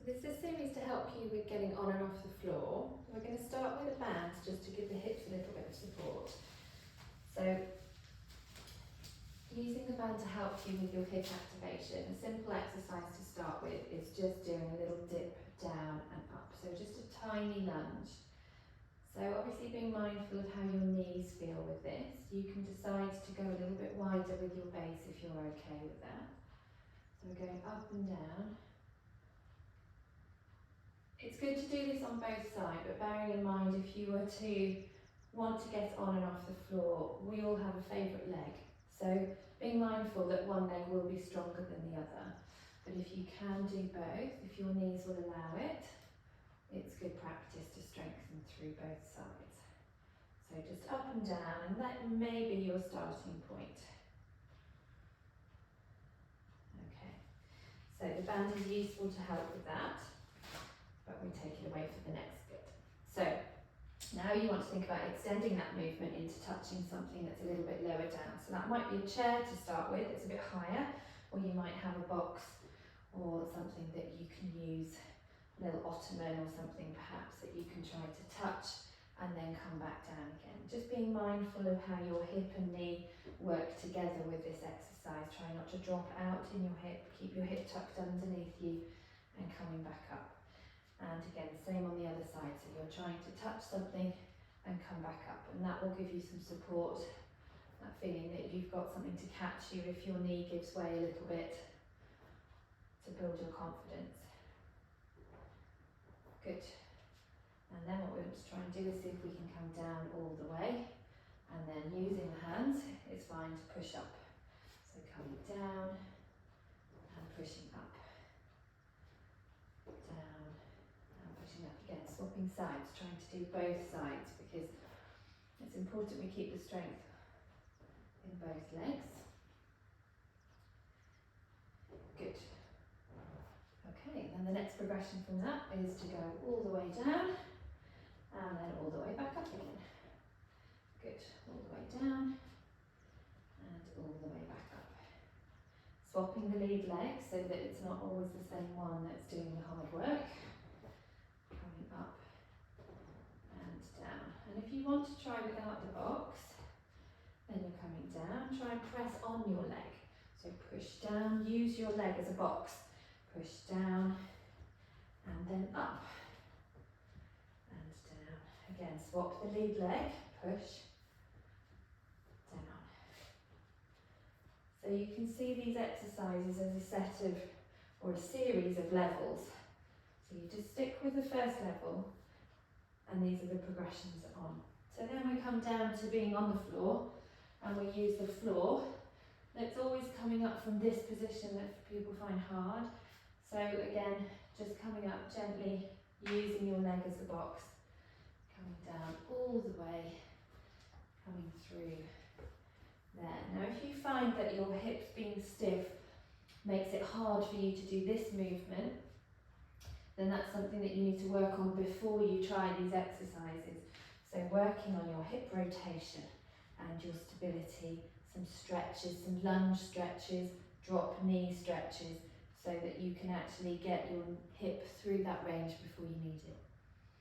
This is a series to help you with getting on and off the floor. We're going to start with a band just to give the hips a little bit of support. So, using the band to help you with your hip activation, a simple exercise to start with is just doing a little dip down and up. So just a tiny lunge. So obviously being mindful of how your knees feel with this. You can decide to go a little bit wider with your base if you're okay with that. So we're going up and down. It's good to do this on both sides, but bearing in mind if you were to want to get on and off the floor, we all have a favourite leg. So being mindful that one leg will be stronger than the other. But if you can do both, if your knees will allow it, it's good practice to strengthen through both sides. So just up and down, and that may be your starting point. Okay, so the band is useful to help with that, but we take it away for the next bit. So now you want to think about extending that movement into touching something that's a little bit lower down. So that might be a chair to start with, it's a bit higher, or you might have a box or something that you can use, a little ottoman or something perhaps that you can try to touch and then come back down again. Just being mindful of how your hip and knee work together with this exercise. Try not to drop out in your hip, keep your hip tucked underneath you and coming back up. And again, same on the other side, so you're trying to touch something and come back up, and that will give you some support, that feeling that you've got something to catch you if your knee gives way a little bit, to build your confidence. Good. And then what we want to try and do is see if we can come down all the way, and then using the hands, it's fine to push up. So coming down and pushing up. Down. Up again, swapping sides, trying to do both sides because it's important we keep the strength in both legs. Good. Okay, then the next progression from that is to go all the way down and then all the way back up again. Good, all the way down and all the way back up. Swapping the lead leg so that it's not always the same one that's doing the hard work. Up and down. And if you want to try without the box, then you're coming down. Try and press on your leg. So push down, use your leg as a box. Push down and then up and down. Again, swap the lead leg, push down. So you can see these exercises as a set of, or a series of levels. So you just stick with the first level, and these are the progressions on. So then we come down to being on the floor, and we use the floor. That's always coming up from this position that people find hard. So again, just coming up gently, using your leg as a box, coming down all the way, coming through there. Now if you find that your hips being stiff makes it hard for you to do this movement, then that's something that you need to work on before you try these exercises. So working on your hip rotation and your stability, some stretches, some lunge stretches, drop knee stretches, so that you can actually get your hip through that range before you need it.